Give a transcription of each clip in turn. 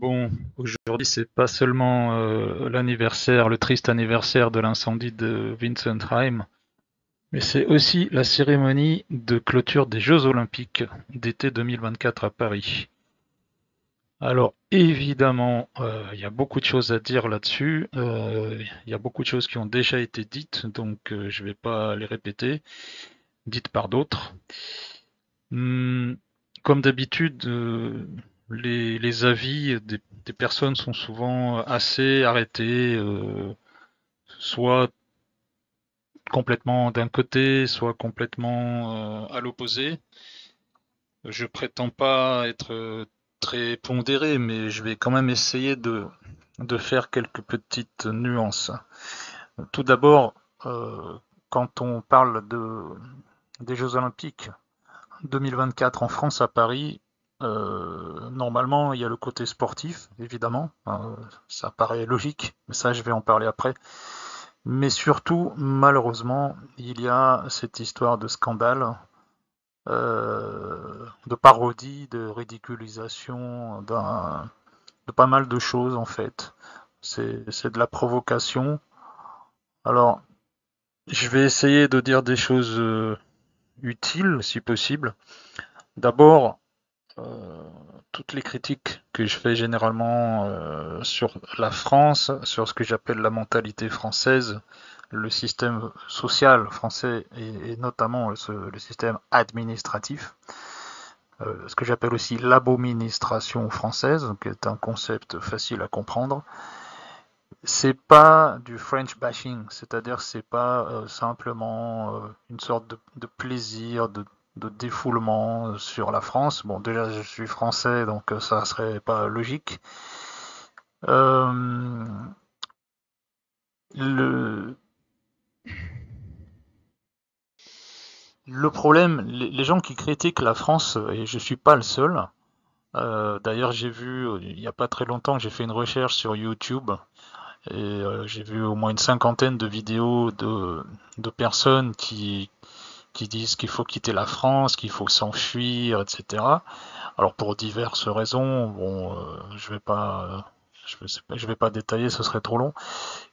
Bon, aujourd'hui, c'est pas seulement l'anniversaire, le triste anniversaire de l'incendie de Wintzenheim, mais c'est aussi la cérémonie de clôture des Jeux Olympiques d'été 2024 à Paris. Alors, évidemment, il y a beaucoup de choses à dire là-dessus. Il y a beaucoup de choses qui ont déjà été dites, donc je vais pas les répéter, dites par d'autres. Hum, Comme d'habitude, les avis des personnes sont souvent assez arrêtés, soit complètement d'un côté, soit complètement à l'opposé. Je prétends pas être très pondéré, mais je vais quand même essayer de faire quelques petites nuances. Tout d'abord, euh, quand on parle des Jeux Olympiques 2024 en France à Paris, normalement il y a le côté sportif, évidemment, ça paraît logique, mais ça je vais en parler après. Mais surtout, malheureusement, il y a cette histoire de scandale, de parodie, de ridiculisation, de pas mal de choses en fait. C'est de la provocation. Alors, je vais essayer de dire des choses utiles, si possible. D'abord, euh, toutes les critiques que je fais généralement sur la France, sur ce que j'appelle la mentalité française, le système social français et notamment le système administratif, ce que j'appelle aussi l'aboministration française, qui est un concept facile à comprendre. C'est pas du French bashing, c'est-à-dire c'est pas simplement une sorte de plaisir, de défoulement sur la France. Bon, déjà je suis français, donc ça serait pas logique. Euh, le, le problème, les gens qui critiquent la France, et je suis pas le seul. D'ailleurs, j'ai vu il y a pas très longtemps, j'ai fait une recherche sur YouTube et j'ai vu au moins une cinquantaine de vidéos de personnes qui disent qu'il faut quitter la France, qu'il faut s'enfuir, etc. Alors pour diverses raisons, bon, je vais pas détailler, ce serait trop long.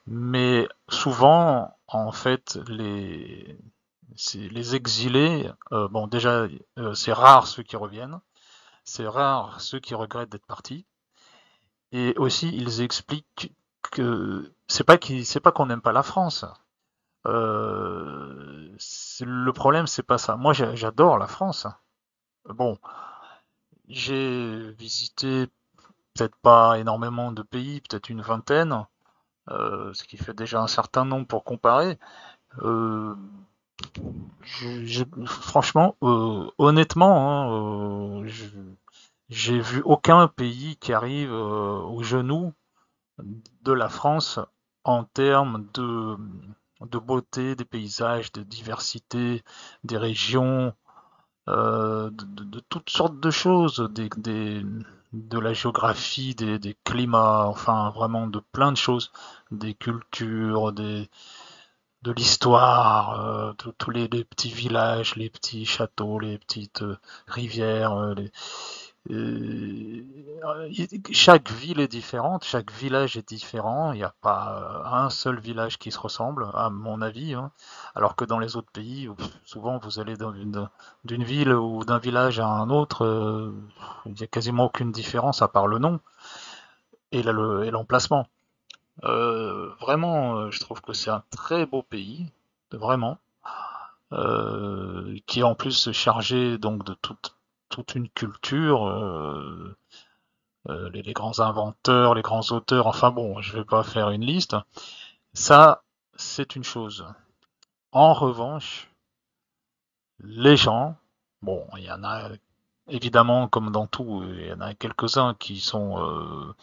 Mais souvent, en fait, les exilés, bon déjà, c'est rare ceux qui reviennent, c'est rare ceux qui regrettent d'être partis. Et aussi, ils expliquent que c'est pas qu'on n'aime pas la France. Le problème, c'est pas ça. Moi, j'adore la France. Bon, j'ai visité peut-être pas énormément de pays, peut-être une vingtaine, ce qui fait déjà un certain nombre pour comparer. Euh, Franchement, honnêtement, hein, j'ai vu aucun pays qui arrive au genou de la France en termes de beauté des paysages, de diversité des régions, de toutes sortes de choses, de la géographie, des climats, enfin vraiment de plein de choses, des cultures, de l'histoire, tous les petits villages, les petits châteaux, les petites rivières, euh, chaque ville est différente, chaque village est différent. Il n'y a pas un seul village qui se ressemble, à mon avis, hein. Alors que dans les autres pays, souvent vous allez d'une ville ou d'un village à un autre, il n'y a quasiment aucune différence à part le nom et l'emplacement. Vraiment, je trouve que c'est un très beau pays, vraiment, qui est en plus chargé donc de toute une culture. Les grands inventeurs, les grands auteurs, enfin bon, je vais pas faire une liste. Ça, c'est une chose. En revanche, les gens, bon, il y en a évidemment, comme dans tout, il y en a quelques-uns qui sont,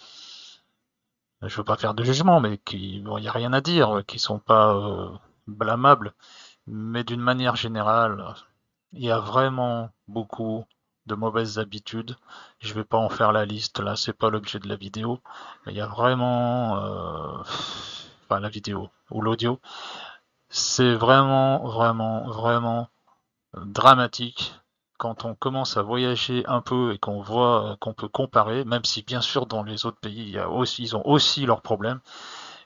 je veux pas faire de jugement, mais qui, bon, il y a rien à dire, qui sont pas blâmables, mais d'une manière générale, il y a vraiment beaucoup de mauvaises habitudes. Je vais pas en faire la liste, là, c'est pas l'objet de la vidéo. Mais il y a vraiment, enfin la vidéo ou l'audio, c'est vraiment, vraiment, vraiment dramatique quand on commence à voyager un peu et qu'on voit qu'on peut comparer, même si bien sûr dans les autres pays, ils ont aussi leurs problèmes,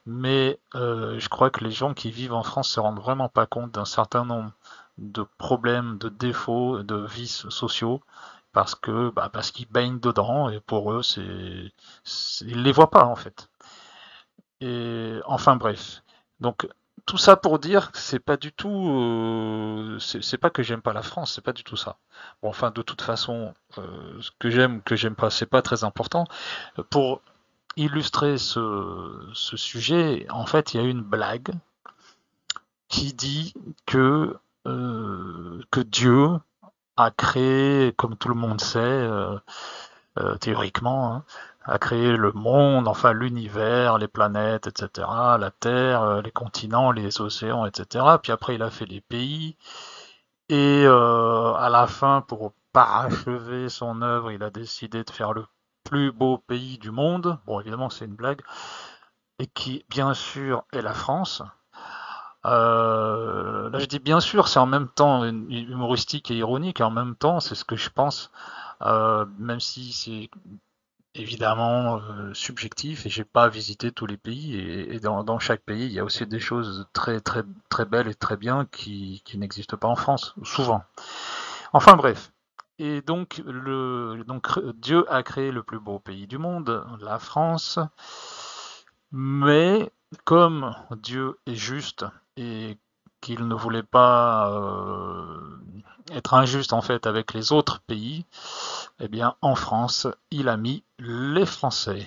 mais je crois que les gens qui vivent en France se rendent vraiment pas compte d'un certain nombre de problèmes, de défauts, de vices sociaux, parce qu'ils baignent dedans et pour eux ils les voient pas en fait. Et enfin bref. Donc tout ça pour dire que c'est pas du tout, c'est pas que j'aime pas la France, c'est pas du tout ça. Bon, enfin de toute façon, ce que j'aime pas, c'est pas très important. Pour illustrer ce sujet, en fait, il y a une blague qui dit que Dieu a créé, comme tout le monde sait, théoriquement, hein, a créé le monde, enfin l'univers, les planètes, etc., la Terre, les continents, les océans, etc. Puis après, il a fait les pays. Et à la fin, pour parachever son œuvre, il a décidé de faire le plus beau pays du monde. Bon, évidemment, c'est une blague. Et qui, bien sûr, est la France. Là, je dis bien sûr, c'est en même temps humoristique et ironique, et en même temps, c'est ce que je pense, même si c'est évidemment subjectif et j'ai pas visité tous les pays et dans chaque pays il y a aussi des choses très très très belles et très bien qui n'existent pas en France souvent. Enfin bref. Et donc Dieu a créé le plus beau pays du monde, la France, mais comme Dieu est juste et qu'il ne voulait pas être injuste en fait avec les autres pays, eh bien en France, il a mis les Français.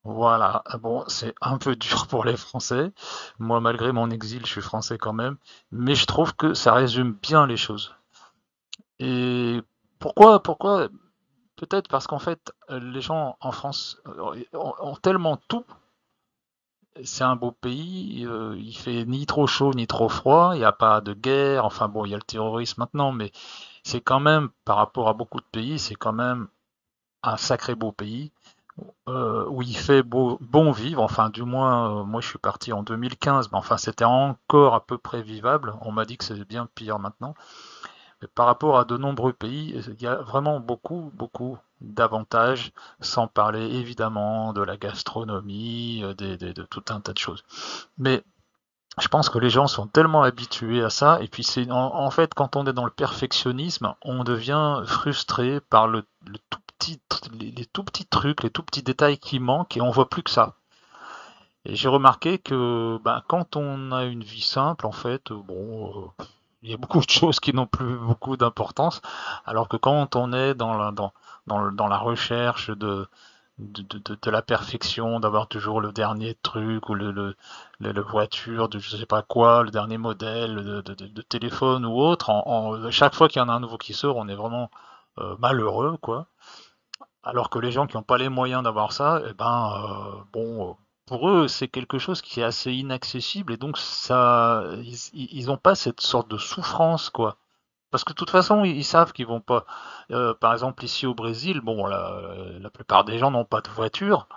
Voilà, bon, c'est un peu dur pour les Français. Moi, malgré mon exil, je suis français quand même, mais je trouve que ça résume bien les choses. Et pourquoi? Peut-être parce qu'en fait, les gens en France ont tellement tout. C'est un beau pays, il fait ni trop chaud ni trop froid, il n'y a pas de guerre, enfin bon, il y a le terrorisme maintenant, mais c'est quand même, par rapport à beaucoup de pays, c'est quand même un sacré beau pays, où il fait bon vivre, enfin du moins, moi je suis parti en 2015, mais enfin c'était encore à peu près vivable, on m'a dit que c'est bien pire maintenant. Mais par rapport à de nombreux pays, il y a vraiment beaucoup d'avantages, sans parler évidemment de la gastronomie, de tout un tas de choses. Mais je pense que les gens sont tellement habitués à ça, et puis en fait quand on est dans le perfectionnisme, on devient frustré par le tout petit, les tout petits trucs, les tout petits détails qui manquent, et on voit plus que ça. Et j'ai remarqué que ben, quand on a une vie simple, en fait, bon, il y a beaucoup de choses qui n'ont plus beaucoup d'importance, alors que quand on est dans la recherche de la perfection, d'avoir toujours le dernier truc ou le voiture, de je sais pas quoi, le dernier modèle de téléphone ou autre, chaque fois qu'il y en a un nouveau qui sort, on est vraiment malheureux, quoi. Alors que les gens qui n'ont pas les moyens d'avoir ça, eh ben, bon, pour eux, c'est quelque chose qui est assez inaccessible et donc ils ont pas cette sorte de souffrance, quoi. Parce que de toute façon, ils savent qu'ils vont pas. Par exemple, ici au Brésil, bon, la plupart des gens n'ont pas de voiture.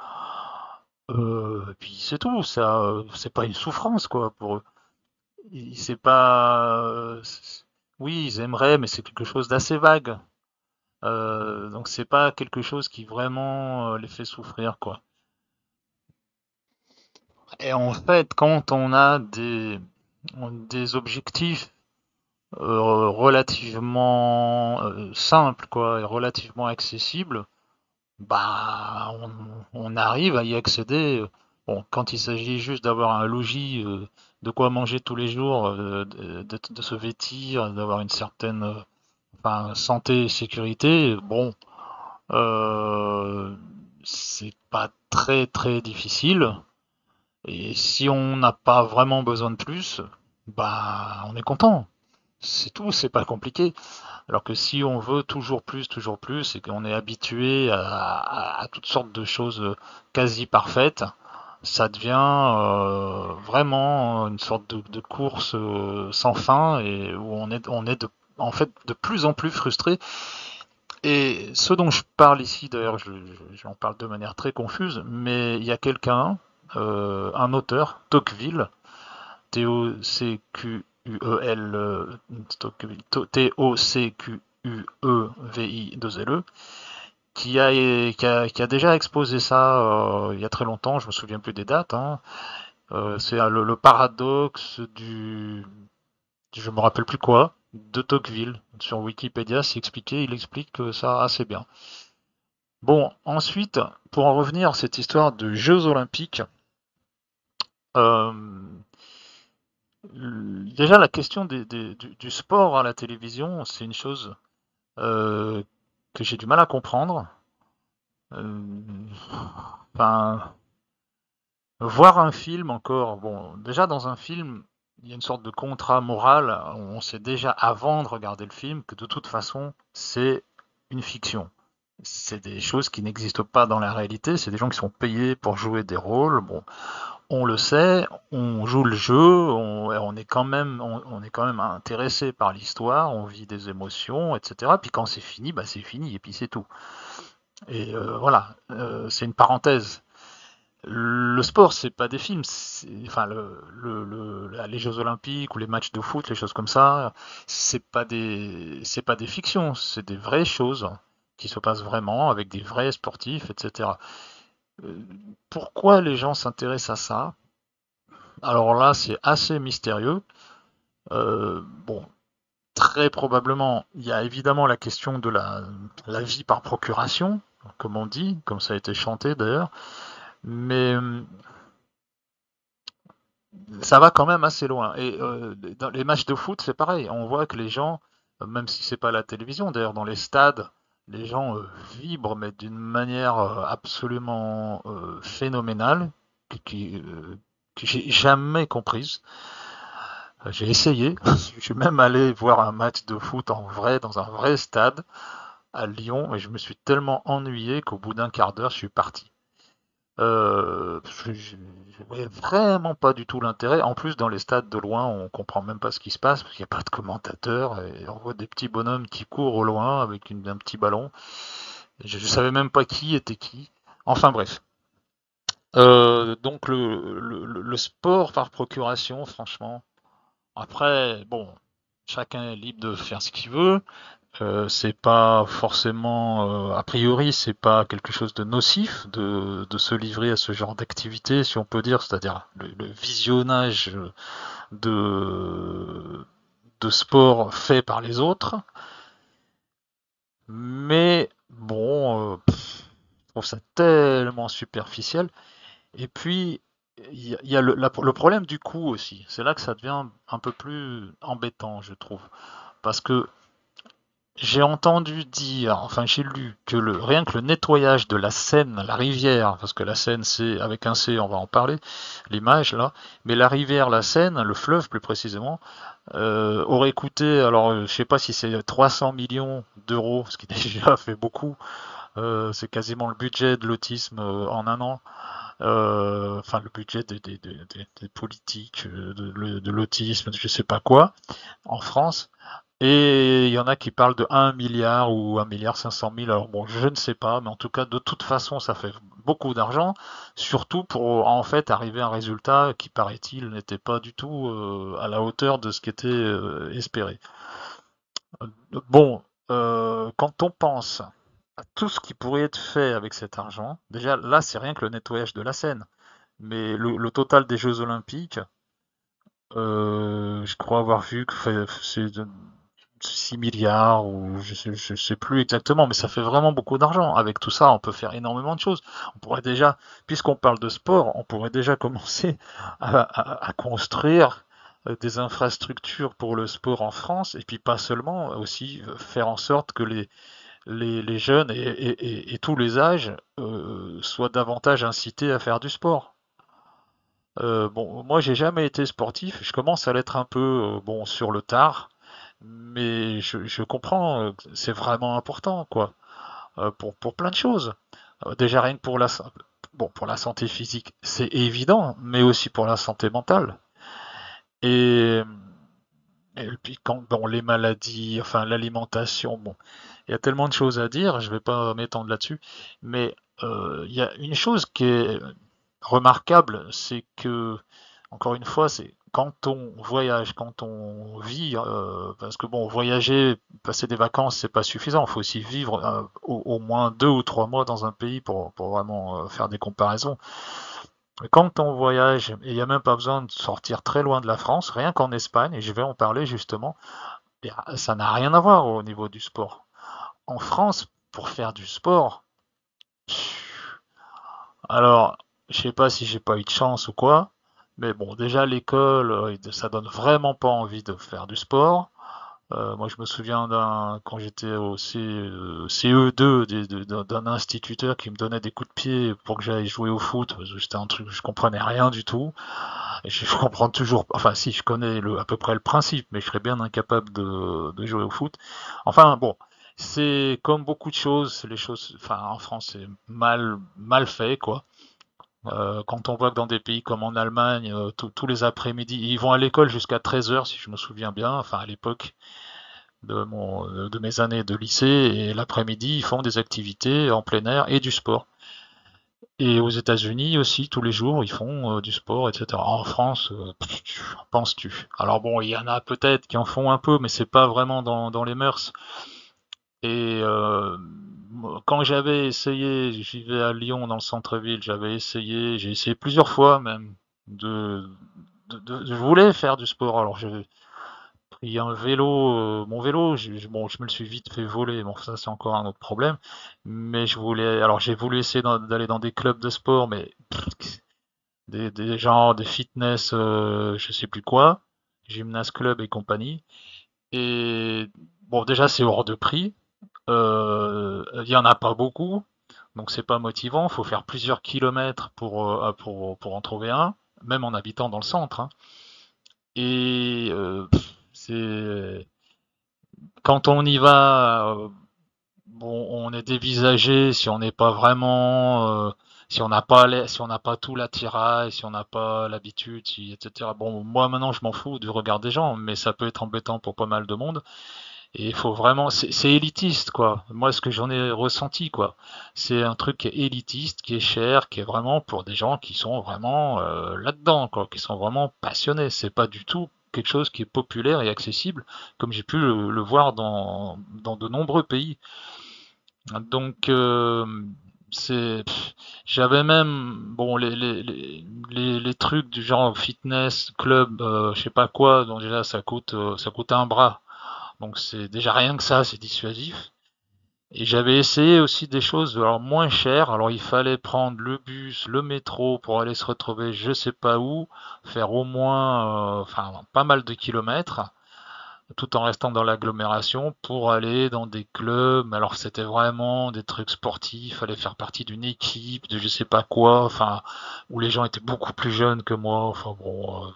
Et puis c'est tout. Ça, c'est pas une souffrance, quoi, pour eux. C'est pas. Oui, ils aimeraient, mais c'est quelque chose d'assez vague. Donc c'est pas quelque chose qui vraiment les fait souffrir, quoi. Et en fait, quand on a des objectifs relativement simples, quoi, et relativement accessibles, bah, on arrive à y accéder. Bon, quand il s'agit juste d'avoir un logis, de quoi manger tous les jours, de se vêtir, d'avoir une certaine enfin, santé et sécurité, bon, euh, c'est pas très très difficile. Et si on n'a pas vraiment besoin de plus, bah on est content. C'est tout, c'est pas compliqué. Alors que si on veut toujours plus, et qu'on est habitué à toutes sortes de choses quasi parfaites, ça devient vraiment une sorte de course sans fin et où on est en fait de plus en plus frustré. Et ce dont je parle ici, d'ailleurs, j'en parle de manière très confuse, mais il y a quelqu'un, un auteur, Tocqueville, T-O-C-Q-U-E-L, Tocqueville, T-O-C-Q-U-E-L-L-E, Uevi2le, qui a déjà exposé ça il y a très longtemps, je me souviens plus des dates, hein. C'est le paradoxe je me rappelle plus quoi, de Tocqueville. Sur Wikipédia, il explique ça assez bien. Bon, ensuite, pour en revenir à cette histoire de Jeux Olympiques, euh, déjà la question du sport à la télévision, c'est une chose euh, que j'ai du mal à comprendre. Euh, Enfin, voir un film encore, bon, déjà dans un film, il y a une sorte de contrat moral. On sait déjà avant de regarder le film que de toute façon, c'est une fiction. C'est des choses qui n'existent pas dans la réalité. C'est des gens qui sont payés pour jouer des rôles. Bon, on le sait, on joue le jeu, on est on est quand même intéressé par l'histoire, on vit des émotions, etc. Puis quand c'est fini, bah c'est fini et puis c'est tout. Et voilà, c'est une parenthèse. Le sport, c'est pas des films, enfin les Jeux Olympiques ou les matchs de foot, les choses comme ça, c'est pas des fictions, c'est des vraies choses qui se passent vraiment avec des vrais sportifs, etc. Euh, Pourquoi les gens s'intéressent à ça? Alors là, c'est assez mystérieux. Bon, très probablement, il y a évidemment la question de la vie par procuration, comme on dit, comme ça a été chanté d'ailleurs, mais ça va quand même assez loin. Et dans les matchs de foot, c'est pareil. On voit que les gens, même si c'est pas à la télévision, d'ailleurs dans les stades, les gens vibrent, mais d'une manière absolument phénoménale, que j'ai jamais comprise. J'ai essayé. Je suis même allé voir un match de foot en vrai, dans un vrai stade à Lyon, et je me suis tellement ennuyé qu'au bout d'un quart d'heure, je suis parti. Je voyais vraiment pas du tout l'intérêt. En plus, dans les stades de loin, on comprend même pas ce qui se passe parce qu'il n'y a pas de commentateurs et on voit des petits bonhommes qui courent au loin avec un petit ballon. Je savais même pas qui était qui. Enfin bref. Donc le sport par procuration, franchement. Après, bon, chacun est libre de faire ce qu'il veut. C'est pas forcément, a priori, c'est pas quelque chose de nocif de se livrer à ce genre d'activité, si on peut dire, c'est-à-dire le visionnage de, de sport fait par les autres. Mais bon, je trouve ça tellement superficiel. Et puis, il y a le problème du coût aussi. C'est là que ça devient un peu plus embêtant, je trouve. Parce que j'ai entendu dire, enfin j'ai lu que rien que le nettoyage de la Seine, la rivière, parce que la Seine c'est avec un C, on va en parler, l'image là, mais la rivière, la Seine, le fleuve plus précisément, aurait coûté, alors je sais pas si c'est 300 millions d'euros, ce qui déjà fait beaucoup, c'est quasiment le budget de l'autisme en un an, enfin le budget des politiques, de l'autisme, je sais pas quoi, en France. Et il y en a qui parlent de 1 milliard ou 1 milliard 500 000. Alors bon, je ne sais pas, mais en tout cas, de toute façon, ça fait beaucoup d'argent, surtout pour en fait arriver à un résultat qui, paraît-il, n'était pas du tout à la hauteur de ce qui était espéré. Bon, quand on pense à tout ce qui pourrait être fait avec cet argent, déjà là, c'est rien que le nettoyage de la Seine, mais le total des Jeux Olympiques, je crois avoir vu que c'est 6 milliards ou je sais plus exactement, mais ça fait vraiment beaucoup d'argent. Avec tout ça, on peut faire énormément de choses. On pourrait déjà, puisqu'on parle de sport, on pourrait déjà commencer à construire des infrastructures pour le sport en France, et puis pas seulement, aussi faire en sorte que les jeunes et tous les âges soient davantage incités à faire du sport. Bon, moi j'ai jamais été sportif, je commence à l'être un peu bon sur le tard, mais je comprends, que c'est vraiment important quoi, pour plein de choses. Déjà rien que pour la santé physique, c'est évident, mais aussi pour la santé mentale. Et, et puis quand bon les maladies, enfin l'alimentation, bon, il y a tellement de choses à dire, je vais pas m'étendre là-dessus, mais il y a une chose qui est remarquable, c'est que encore une fois, c'est quand on voyage, quand on vit, parce que bon, voyager, passer des vacances, c'est pas suffisant. Il faut aussi vivre au moins 2 ou 3 mois dans un pays pour vraiment faire des comparaisons. Mais quand on voyage, et il n'y a même pas besoin de sortir très loin de la France, rien qu'en Espagne, et je vais en parler justement, ça n'a rien à voir au niveau du sport. En France, pour faire du sport, alors, je sais pas si j'ai pas eu de chance ou quoi, mais bon, déjà l'école, ça donne vraiment pas envie de faire du sport. Moi, je me souviens quand j'étais au CE2, d'un instituteur qui me donnait des coups de pied pour que j'aille jouer au foot. Parce que c'était un truc, je comprenais rien du tout. Et je comprends toujours, enfin, si, je connais à peu près le principe, mais je serais bien incapable de jouer au foot. Enfin, bon. C'est comme beaucoup de choses, les choses, enfin, en France, c'est mal fait, quoi. Quand on voit que dans des pays comme en Allemagne, tous les après-midi, ils vont à l'école jusqu'à 13 heures, si je me souviens bien, enfin à l'époque de mes années de lycée, et l'après-midi, ils font des activités en plein air et du sport. Et aux États-Unis aussi, tous les jours, ils font du sport, etc. En France, penses-tu? Alors bon, il y en a peut-être qui en font un peu, mais c'est pas vraiment dans les mœurs. Et quand j'avais essayé, j'y vais à Lyon dans le centre-ville, j'ai essayé plusieurs fois même de, je voulais faire du sport. Alors j'ai pris un vélo, mon vélo, bon, je me le suis vite fait voler. Bon, ça c'est encore un autre problème. Mais alors j'ai voulu essayer d'aller dans des clubs de sport, mais des genres de fitness, je sais plus quoi, gymnase club et compagnie. Et bon, déjà c'est hors de prix. Il y en a pas beaucoup, donc c'est pas motivant. Faut faire plusieurs kilomètres pour en trouver un, même en habitant dans le centre, hein. Et c'est quand on y va, bon, on est dévisagé si on n'est pas vraiment, si on n'a pas tout l'attirail, si on n'a pas l'habitude, etc. Bon, moi maintenant je m'en fous du regard des gens, mais ça peut être embêtant pour pas mal de monde. Et il faut vraiment, c'est élitiste, quoi. Moi, ce que j'en ai ressenti, quoi, c'est un truc qui est élitiste, qui est cher, qui est vraiment pour des gens qui sont vraiment là-dedans, quoi, qui sont vraiment passionnés. C'est pas du tout quelque chose qui est populaire et accessible, comme j'ai pu le voir dans de nombreux pays. Donc, j'avais même, bon, les trucs du genre fitness, club, je sais pas quoi, donc déjà ça coûte un bras. Donc c'est déjà rien que ça, c'est dissuasif. Et j'avais essayé aussi des choses alors moins chères. Alors il fallait prendre le bus, le métro pour aller se retrouver je sais pas où, faire au moins, enfin pas mal de kilomètres, tout en restant dans l'agglomération pour aller dans des clubs. Alors c'était vraiment des trucs sportifs, fallait faire partie d'une équipe de je sais pas quoi, enfin où les gens étaient beaucoup plus jeunes que moi. Enfin bon,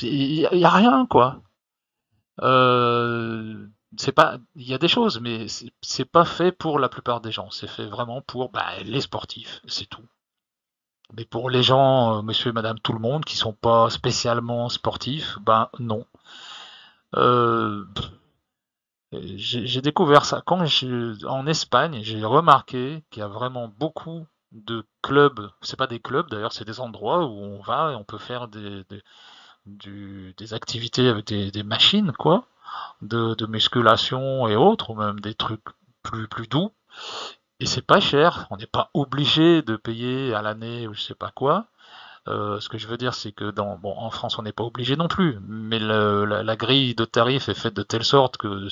il y a rien quoi. C'est pas, il y a des choses, mais c'est pas fait pour la plupart des gens. C'est fait vraiment pour les sportifs, c'est tout. Mais pour les gens, monsieur et madame tout le monde, qui sont pas spécialement sportifs, ben non. Euh, j'ai découvert ça en Espagne, j'ai remarqué qu'il y a vraiment beaucoup de clubs. C'est pas des clubs d'ailleurs, c'est des endroits où on va et on peut faire des activités avec des machines, quoi, de musculation et autres, ou même des trucs plus doux. Et c'est pas cher, on n'est pas obligé de payer à l'année ou je sais pas quoi. Ce que je veux dire, c'est que bon, en France, on n'est pas obligé non plus, mais la grille de tarifs est faite de telle sorte que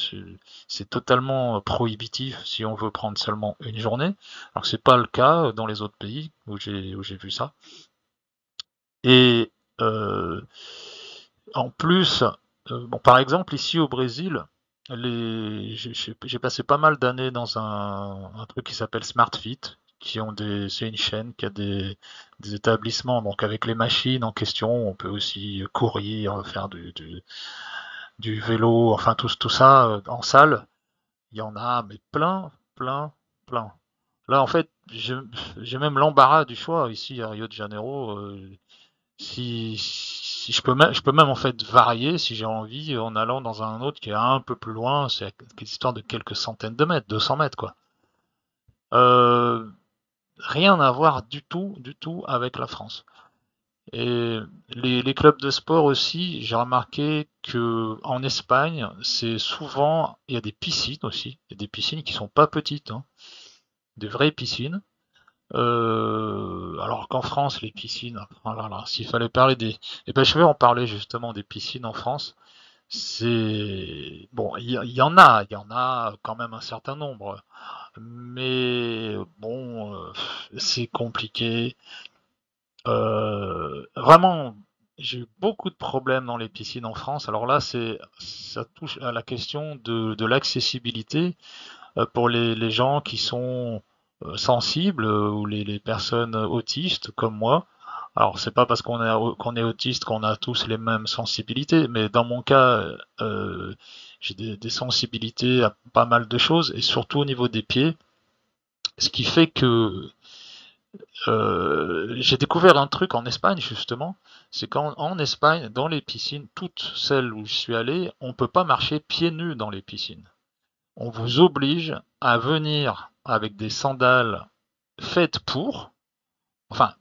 c'est totalement prohibitif si on veut prendre seulement une journée. Alors que c'est pas le cas dans les autres pays où j'ai vu ça. Et euh, en plus, bon, par exemple, ici au Brésil, j'ai passé pas mal d'années dans un truc qui s'appelle SmartFit, c'est une chaîne qui a des établissements, donc avec les machines en question, on peut aussi courir, faire du vélo, enfin tout ça en salle. Il y en a, mais plein, plein, plein. Là, en fait, j'ai même l'embarras du choix ici à Rio de Janeiro. Si je peux même en fait varier si j'ai envie en allant dans un autre qui est un peu plus loin, c'est histoire de quelques centaines de mètres, 200 mètres quoi. Euh, Rien à voir du tout avec la France. Et les clubs de sport aussi, j'ai remarqué que en Espagne, c'est souvent, il y a des piscines aussi, il y a des piscines qui sont pas petites, hein, des vraies piscines. Alors qu'en France, les piscines, oh là là, s'il fallait parler des, eh ben je vais en parler justement des piscines en France. C'est bon, il y en a quand même un certain nombre, mais bon, c'est compliqué. Vraiment, j'ai eu beaucoup de problèmes dans les piscines en France. Alors là, ça touche à la question de l'accessibilité pour les gens qui sont sensibles ou les personnes autistes comme moi. Alors, c'est pas parce qu'on est autiste qu'on a tous les mêmes sensibilités, mais dans mon cas, j'ai des sensibilités à pas mal de choses, et surtout au niveau des pieds, ce qui fait que j'ai découvert un truc en Espagne justement, c'est qu'en Espagne, dans les piscines, toutes celles où je suis allé, on peut pas marcher pieds nus dans les piscines. On vous oblige à venir avec des sandales faites pour, enfin,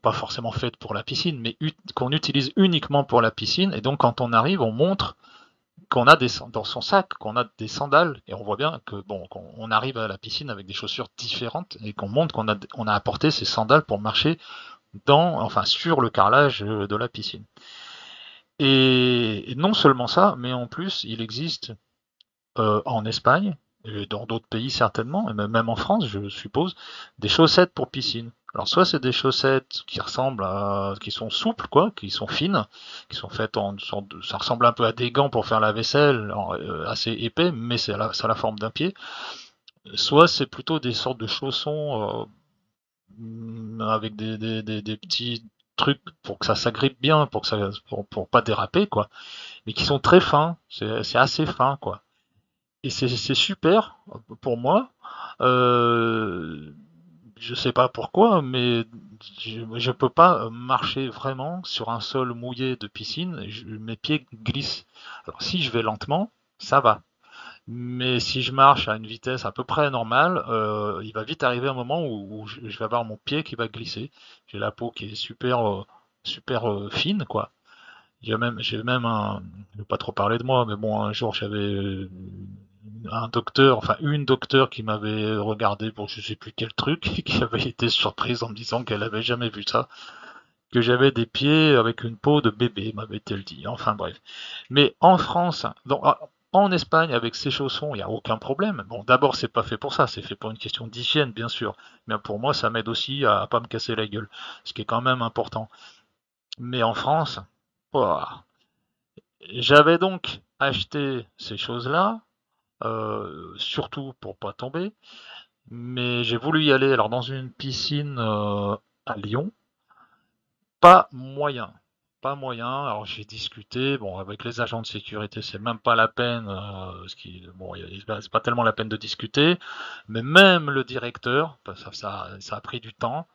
pas forcément faites pour la piscine, mais qu'on utilise uniquement pour la piscine. Et donc, quand on arrive, on montre qu'on a dans son sac, qu'on a des sandales, et on voit bien que bon, qu'on arrive à la piscine avec des chaussures différentes et qu'on montre on a apporté ces sandales pour marcher enfin, sur le carrelage de la piscine. Et non seulement ça, mais en plus, il existe en Espagne, et dans d'autres pays certainement, et même en France, je suppose, des chaussettes pour piscine. Alors soit c'est des chaussettes qui sont souples, quoi, qui sont fines, qui sont faites ça ressemble un peu à des gants pour faire la vaisselle, assez épais, mais ça a la forme d'un pied. Soit c'est plutôt des sortes de chaussons avec des petits trucs pour que ça s'agrippe bien, pour pas déraper, quoi, mais qui sont très fins, c'est assez fin, quoi. Et c'est super pour moi. Euh, je sais pas pourquoi, mais je peux pas marcher vraiment sur un sol mouillé de piscine. Mes pieds glissent. Alors si je vais lentement, ça va. Mais si je marche à une vitesse à peu près normale, il va vite arriver un moment où je vais avoir mon pied qui va glisser. J'ai la peau qui est super fine, quoi. J'ai même je vais pas trop parler de moi, mais bon, un jour j'avais un docteur, enfin une docteure qui m'avait regardé pour je sais plus quel truc, qui avait été surprise en me disant qu'elle avait jamais vu ça, que j'avais des pieds avec une peau de bébé, m'avait-elle dit. Enfin bref. Mais en France, en Espagne, avec ces chaussons, il n'y a aucun problème. Bon, d'abord, c'est pas fait pour ça, c'est fait pour une question d'hygiène, bien sûr. Mais pour moi, ça m'aide aussi à pas me casser la gueule, ce qui est quand même important. Mais en France, ouah, j'avais donc acheté ces choses-là, surtout pour pas tomber, mais j'ai voulu y aller alors dans une piscine à Lyon, pas moyen. Pas moyen. Alors j'ai discuté, bon, avec les agents de sécurité, c'est même pas la peine, bon, c'est pas tellement la peine de discuter, mais même le directeur, ça a pris du temps,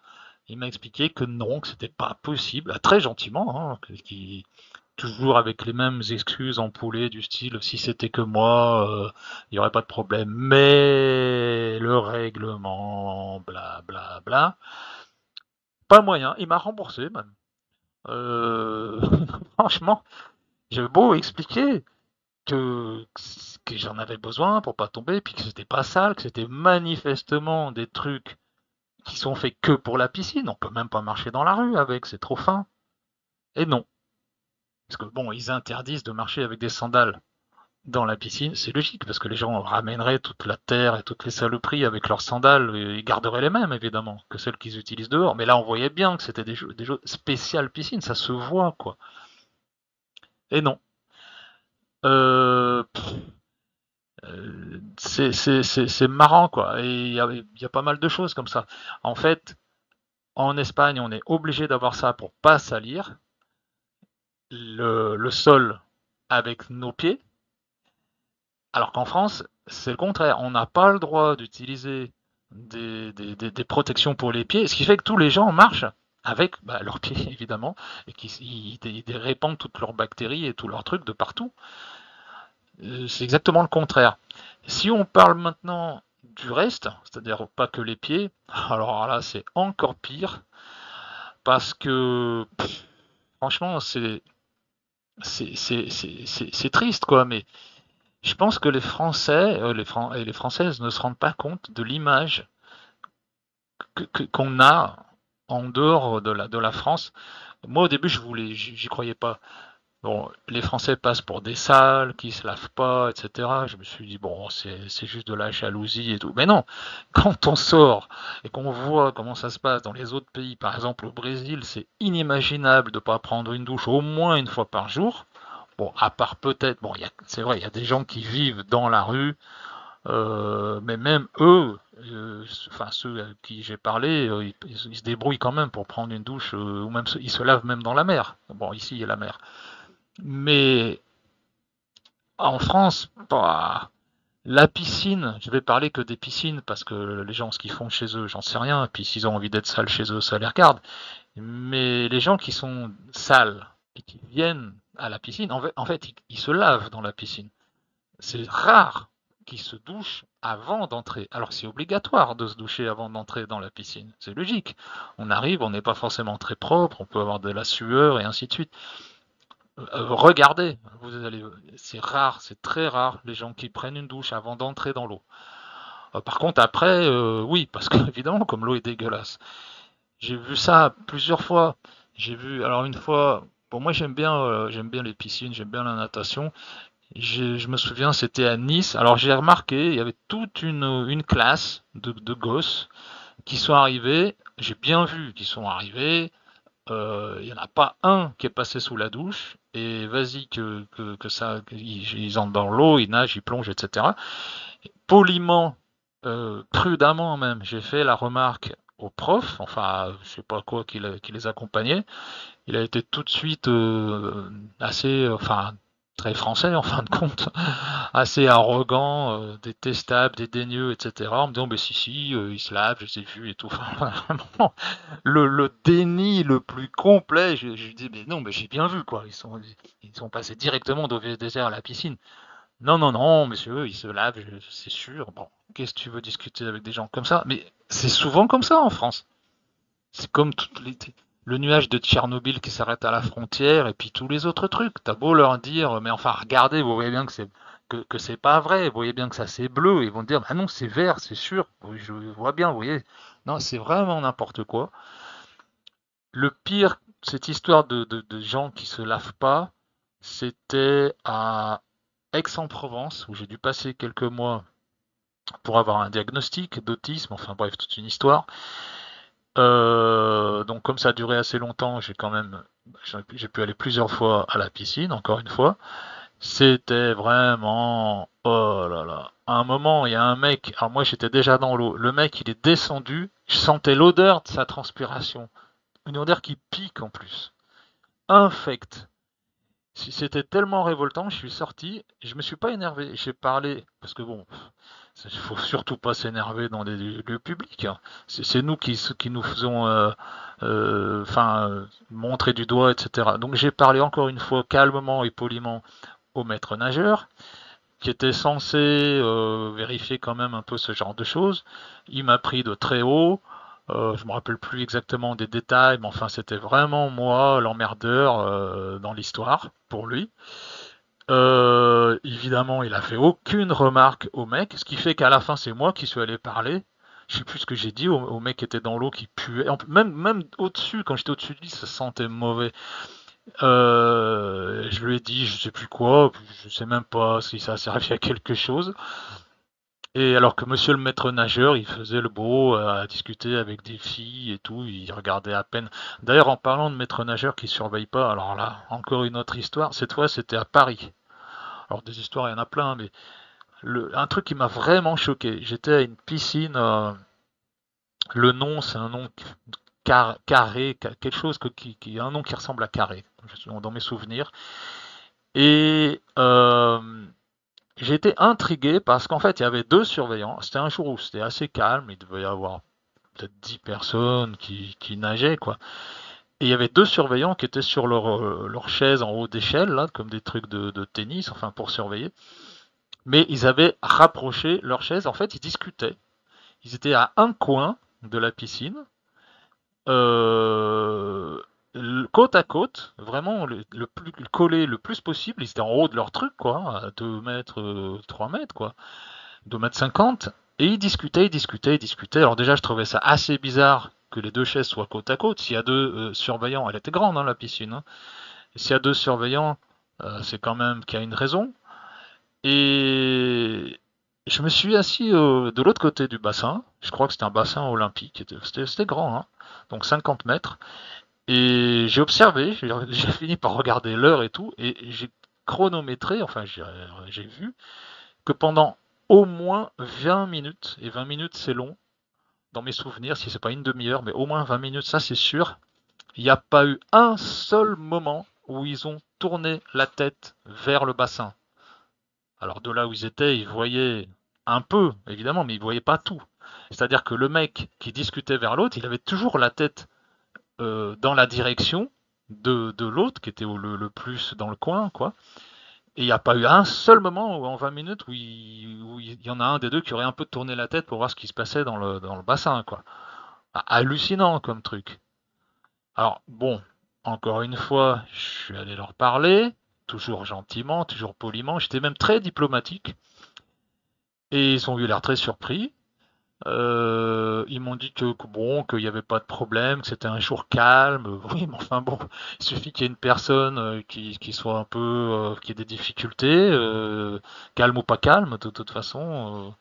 il m'a expliqué que non, que c'était pas possible, très gentiment, hein, toujours avec les mêmes excuses empoulées du style si c'était que moi, il n'y aurait pas de problème. Mais le règlement, bla bla bla, pas moyen. Il m'a remboursé même. Euh, franchement, j'ai beau expliquer que, que j'en avais besoin pour pas tomber, puis que c'était pas sale, que c'était manifestement des trucs qui sont faits que pour la piscine. On peut même pas marcher dans la rue avec, c'est trop fin. Et non. Parce que bon, ils interdisent de marcher avec des sandales dans la piscine, c'est logique, parce que les gens ramèneraient toute la terre et toutes les saloperies avec leurs sandales, et ils garderaient les mêmes, évidemment, que celles qu'ils utilisent dehors. Mais là, on voyait bien que c'était des jeux spéciales piscine, ça se voit, quoi. Et non. Euh, c'est marrant, quoi. Et il y a pas mal de choses comme ça. En fait, en Espagne, on est obligé d'avoir ça pour pas salir le sol avec nos pieds, alors qu'en France, c'est le contraire. On n'a pas le droit d'utiliser des protections pour les pieds, ce qui fait que tous les gens marchent avec leurs pieds, évidemment, et ils répandent toutes leurs bactéries et tous leurs trucs de partout. C'est exactement le contraire. Si on parle maintenant du reste, c'est-à-dire pas que les pieds, alors là c'est encore pire, parce que franchement, c'est triste, quoi, mais je pense que les Français et les Françaises ne se rendent pas compte de l'image qu'on a en dehors de la France. Moi, au début, j'y croyais pas. Bon, les Français passent pour des sales, qui se lavent pas, etc. Je me suis dit, bon, c'est juste de la jalousie et tout. Mais non, quand on sort et qu'on voit comment ça se passe dans les autres pays, par exemple au Brésil, c'est inimaginable de pas prendre une douche au moins une fois par jour. Bon, à part peut-être, bon, c'est vrai, il y a des gens qui vivent dans la rue, mais même eux, enfin ceux à qui j'ai parlé, ils se débrouillent quand même pour prendre une douche, ou même ils se lavent même dans la mer. Bon, ici il y a la mer. Mais en France, bah, la piscine, je vais parler que des piscines parce que les gens, ce qu'ils font chez eux, j'en sais rien. Et puis s'ils ont envie d'être sales chez eux, ça les regarde. Mais les gens qui sont sales et qui viennent à la piscine, en fait ils se lavent dans la piscine. C'est rare qu'ils se douchent avant d'entrer. Alors c'est obligatoire de se doucher avant d'entrer dans la piscine. C'est logique. On arrive, on n'est pas forcément très propre, on peut avoir de la sueur et ainsi de suite. Regardez, c'est rare, c'est très rare les gens qui prennent une douche avant d'entrer dans l'eau. Par contre, après, oui, parce qu'évidemment, comme l'eau est dégueulasse. J'ai vu ça plusieurs fois. J'ai vu, alors une fois, bon, moi j'aime bien les piscines, j'aime bien la natation. Je me souviens, c'était à Nice. Alors j'ai remarqué, il y avait toute une classe de gosses qui sont arrivés. J'ai bien vu qu'ils sont arrivés. Il n'y en a pas un qui est passé sous la douche. Et vas-y que ça, ils entrent dans l'eau, ils nagent, ils plongent, etc. Poliment, prudemment même, j'ai fait la remarque au prof, enfin, je sais pas quoi, qui les accompagnait. Il a été tout de suite assez, enfin, très français en fin de compte, assez arrogant, détestable, dédaigneux, etc. En me disant, mais si, il se lave, je les ai vus et tout. Enfin, vraiment, le déni le plus complet. Je dis, mais non, mais j'ai bien vu, quoi. Ils sont passés directement d'au désert à la piscine. Non, non, non, monsieur, ils se lavent, c'est sûr. Bon, qu'est-ce que tu veux discuter avec des gens comme ça? Mais c'est souvent comme ça en France. C'est comme le nuage de Tchernobyl qui s'arrête à la frontière et puis tous les autres trucs. T'as beau leur dire, mais enfin, regardez, vous voyez bien que c'est pas vrai, vous voyez bien que ça c'est bleu. Ils vont dire, bah non, c'est vert, c'est sûr. Oui, je vois bien, vous voyez. Non, c'est vraiment n'importe quoi. Le pire, cette histoire de gens qui se lavent pas, c'était à Aix-en-Provence, où j'ai dû passer quelques mois pour avoir un diagnostic d'autisme, enfin bref, toute une histoire. Donc comme ça a duré assez longtemps, j'ai pu aller plusieurs fois à la piscine, encore une fois. C'était vraiment, oh là là. À un moment, il y a un mec, alors moi j'étais déjà dans l'eau, le mec il est descendu, je sentais l'odeur de sa transpiration. Une odeur qui pique en plus. Infect. C'était tellement révoltant, je suis sorti, je me suis pas énervé, j'ai parlé, parce que bon, il faut surtout pas s'énerver dans des lieux publics, hein. C'est nous qui nous faisons enfin, montrer du doigt, etc. Donc j'ai parlé encore une fois calmement et poliment au maître nageur, qui était censé vérifier quand même un peu ce genre de choses. Il m'a pris de très haut. Je me rappelle plus exactement des détails, mais enfin c'était vraiment moi l'emmerdeur dans l'histoire pour lui. Évidemment, il a fait aucune remarque au mec, ce qui fait qu'à la fin c'est moi qui suis allé parler. Je sais plus ce que j'ai dit au mec qui était dans l'eau qui puait. Même au-dessus, quand j'étais au-dessus de lui, ça sentait mauvais. Je lui ai dit, je sais plus quoi, je sais même pas si ça a servi à quelque chose. Et alors que monsieur le maître nageur, il faisait le beau à discuter avec des filles et tout, il regardait à peine. D'ailleurs, en parlant de maître nageur qui surveille pas, alors là, encore une autre histoire, cette fois c'était à Paris. Alors des histoires, il y en a plein, mais un truc qui m'a vraiment choqué, j'étais à une piscine, le nom c'est un nom carré, quelque chose qui a un nom qui ressemble à carré, dans mes souvenirs. Et j'ai été intrigué parce qu'en fait, il y avait deux surveillants. C'était un jour où c'était assez calme. Il devait y avoir peut-être 10 personnes qui nageaient, quoi. Et il y avait deux surveillants qui étaient sur leur chaise en haut d'échelle, là, comme des trucs de tennis, enfin, pour surveiller. Mais ils avaient rapproché leur chaise. En fait, ils discutaient. Ils étaient à un coin de la piscine. Euh, côte à côte, vraiment le plus collé le plus possible. Ils étaient en haut de leur truc, quoi, à 2 mètres, 3 mètres, quoi, 2,50 m. Et ils discutaient, ils discutaient, ils discutaient. Alors déjà, je trouvais ça assez bizarre que les deux chaises soient côte à côte. S'il y a deux surveillants, elle était grande, hein, la piscine, hein. S'il y a deux surveillants, c'est quand même qu'il y a une raison. Et je me suis assis de l'autre côté du bassin. Je crois que c'était un bassin olympique. C'était grand, hein, donc 50 mètres. Et j'ai observé, j'ai fini par regarder l'heure et tout, et j'ai chronométré, enfin j'ai vu que pendant au moins 20 minutes, et 20 minutes c'est long, dans mes souvenirs, si c'est pas une demi-heure, mais au moins 20 minutes, ça c'est sûr, il n'y a pas eu un seul moment où ils ont tourné la tête vers le bassin. Alors de là où ils étaient, ils voyaient un peu, évidemment, mais ils voyaient pas tout. C'est-à-dire que le mec qui discutait vers l'autre, il avait toujours la tête dans la direction de l'autre, qui était le plus dans le coin, quoi. Et il n'y a pas eu un seul moment où, en 20 minutes où il y en a un des deux qui aurait un peu tourné la tête pour voir ce qui se passait dans le bassin, quoi. Hallucinant comme truc. Alors, bon, encore une fois, je suis allé leur parler, toujours gentiment, toujours poliment, j'étais même très diplomatique, et ils ont eu l'air très surpris. Ils m'ont dit que bon, qu'il n'y avait pas de problème, que c'était un jour calme. Oui, mais enfin bon, il suffit qu'il y ait une personne qui soit un peu, qui ait des difficultés, calme ou pas calme, de toute façon.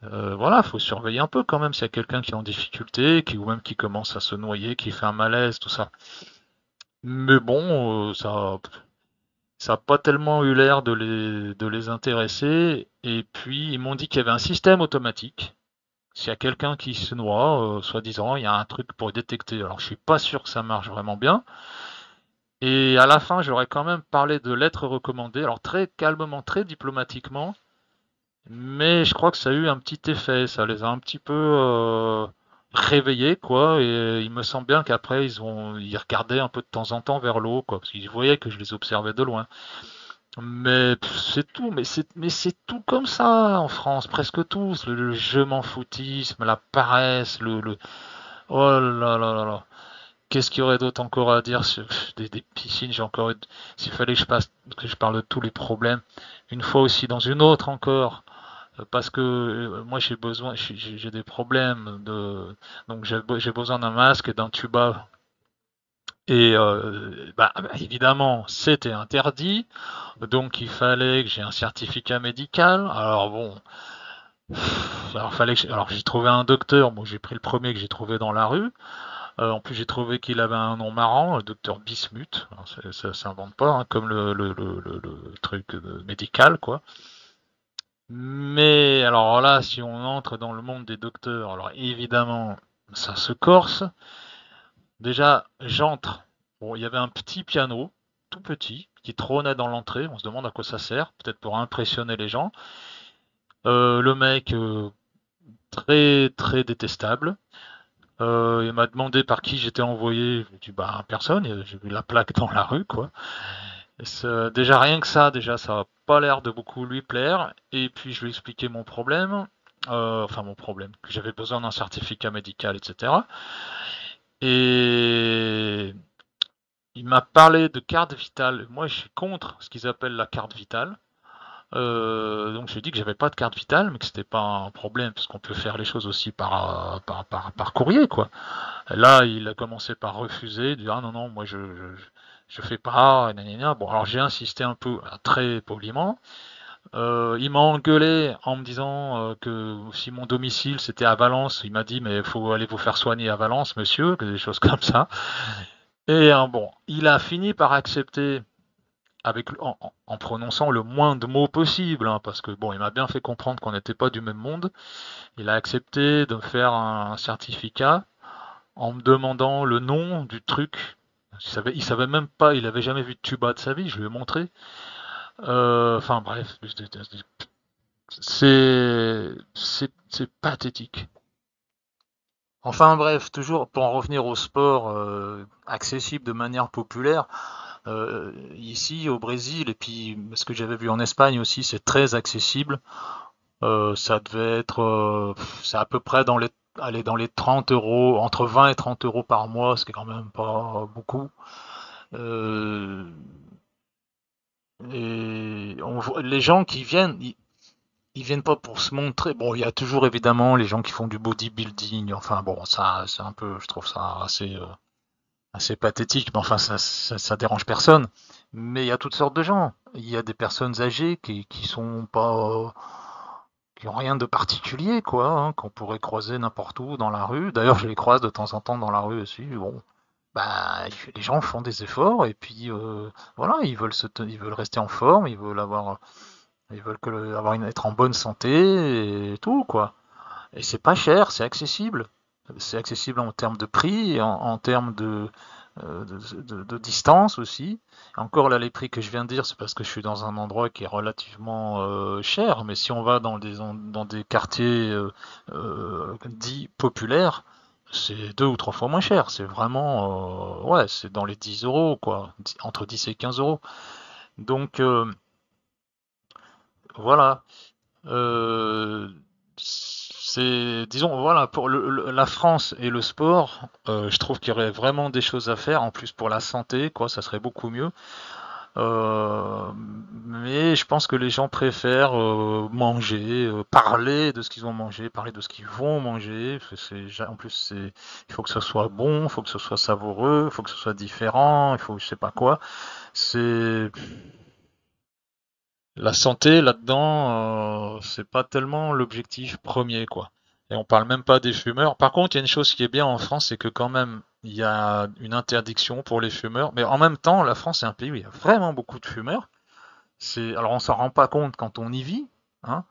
Voilà, faut surveiller un peu quand même s'il y a quelqu'un qui est en difficulté, ou même qui commence à se noyer, qui fait un malaise, tout ça. Mais bon, ça a pas tellement eu l'air de les intéresser. Et puis ils m'ont dit qu'il y avait un système automatique. S'il y a quelqu'un qui se noie, soi-disant, il y a un truc pour détecter. Alors, je suis pas sûr que ça marche vraiment bien. Et à la fin, j'aurais quand même parlé de lettres recommandées. Alors, très calmement, très diplomatiquement. Mais je crois que ça a eu un petit effet. Ça les a un petit peu réveillés, quoi. Et il me semble bien qu'après, ils regardaient un peu de temps en temps vers l'eau, quoi. Parce qu'ils voyaient que je les observais de loin. Mais c'est tout, mais c'est tout comme ça en France, presque tous. Le je m'en foutisme, la paresse, oh là là là là. Qu'est-ce qu'il y aurait d'autre encore à dire sur des piscines? J'ai encore s'il fallait que je parle de tous les problèmes, une fois aussi dans une autre encore, parce que moi j'ai besoin, j'ai des problèmes donc j'ai besoin d'un masque et d'un tuba. Et bah, évidemment, c'était interdit. Donc il fallait que j'ai un certificat médical. Alors bon, alors j'ai trouvé un docteur. Bon, j'ai pris le premier que j'ai trouvé dans la rue. En plus, j'ai trouvé qu'il avait un nom marrant, le docteur Bismuth. Alors, ça s'invente pas, hein, comme le truc médical, quoi. Mais alors là, si on entre dans le monde des docteurs, alors évidemment, ça se corse. Déjà, j'entre. Bon, il y avait un petit piano, tout petit, qui trônait dans l'entrée. On se demande à quoi ça sert. Peut-être pour impressionner les gens. Le mec, très très détestable. Il m'a demandé par qui j'étais envoyé. Je lui ai dit bah personne. J'ai vu la plaque dans la rue, quoi. Déjà rien que ça, déjà ça a pas l'air de beaucoup lui plaire. Et puis je lui ai expliqué mon problème. Enfin mon problème, que j'avais besoin d'un certificat médical, etc. Et il m'a parlé de carte vitale. Moi, je suis contre ce qu'ils appellent la carte vitale. Donc, je lui ai dit que j'avais pas de carte vitale, mais que c'était pas un problème, parce qu'on peut faire les choses aussi par courrier, quoi. Là, il a commencé par refuser, dire ah non, non, moi je fais pas, nanana. Bon, alors j'ai insisté un peu, très poliment. Il m'a engueulé en me disant que si mon domicile c'était à Valence, il m'a dit mais il faut aller vous faire soigner à Valence, monsieur, des choses comme ça. Et bon, il a fini par accepter en prononçant le moins de mots possible, hein, parce que bon, il m'a bien fait comprendre qu'on n'était pas du même monde. Il a accepté de me faire un certificat en me demandant le nom du truc. Il savait même pas, il avait jamais vu de tuba de sa vie, je lui ai montré. Enfin bref, c'est pathétique. Enfin bref, toujours pour en revenir au sport accessible de manière populaire, ici au Brésil et puis ce que j'avais vu en Espagne aussi, c'est très accessible. Ça devait être, c'est à peu près aller dans les 30 euros, entre 20 et 30 euros par mois, ce qui est quand même pas beaucoup. Euh, les gens qui viennent, ils viennent pas pour se montrer. Bon, il y a toujours évidemment les gens qui font du bodybuilding. Enfin bon, ça, c'est un peu, je trouve ça assez pathétique. Mais enfin, ça dérange personne. Mais il y a toutes sortes de gens. Il y a des personnes âgées qui sont pas, qui ont rien de particulier, quoi, hein, qu'on pourrait croiser n'importe où dans la rue. D'ailleurs, je les croise de temps en temps dans la rue aussi. Bon, bah, les gens font des efforts et puis voilà, ils veulent rester en forme, ils veulent être en bonne santé et tout, quoi. Et c'est pas cher, c'est accessible. C'est accessible en termes de prix, et en termes de distance aussi. Encore là, les prix que je viens de dire, c'est parce que je suis dans un endroit qui est relativement cher, mais si on va dans des quartiers dits populaires, c'est 2 ou 3 fois moins cher. C'est vraiment, ouais, c'est dans les 10 euros, quoi, entre 10 et 15 euros. Donc, voilà. Euh, disons, voilà, pour la France et le sport, je trouve qu'il y aurait vraiment des choses à faire. En plus, pour la santé, quoi, ça serait beaucoup mieux. Mais je pense que les gens préfèrent manger, parler de ce qu'ils ont mangé, parler de ce qu'ils vont manger. En plus, il faut que ce soit bon, il faut que ce soit savoureux, il faut que ce soit différent, il faut je sais pas quoi. C'est La santé là-dedans, c'est pas tellement l'objectif premier, quoi. Et on parle même pas des fumeurs. Par contre, il y a une chose qui est bien en France, c'est que quand même, il y a une interdiction pour les fumeurs. Mais en même temps, la France est un pays où il y a vraiment beaucoup de fumeurs. Alors on s'en rend pas compte quand on y vit, hein.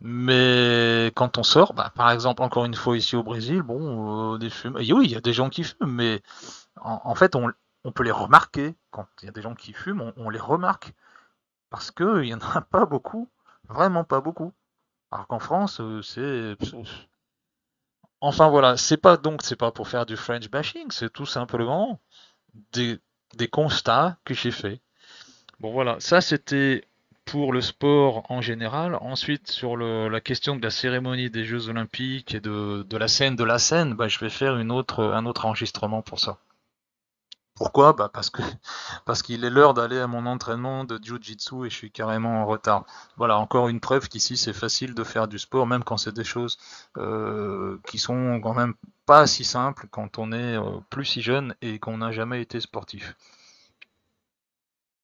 Mais quand on sort, bah, par exemple, encore une fois ici au Brésil, bon, des fumeurs. Et oui, il y a des gens qui fument, mais en fait, on peut les remarquer. Quand il y a des gens qui fument, on les remarque. Parce qu'il n'y en a pas beaucoup, vraiment pas beaucoup. Alors qu'en France, c'est. Enfin voilà, c'est pas pour faire du French bashing, c'est tout simplement des, des constats que j'ai faits. Bon voilà, ça c'était pour le sport en général. Ensuite, sur la question de la cérémonie des Jeux Olympiques et de la scène, bah, je vais faire un autre enregistrement pour ça. Pourquoi? Bah parce qu'il est l'heure d'aller à mon entraînement de Jiu-Jitsu et je suis carrément en retard. Voilà, encore une preuve qu'ici c'est facile de faire du sport, même quand c'est des choses qui sont quand même pas si simples quand on est plus si jeune et qu'on n'a jamais été sportif.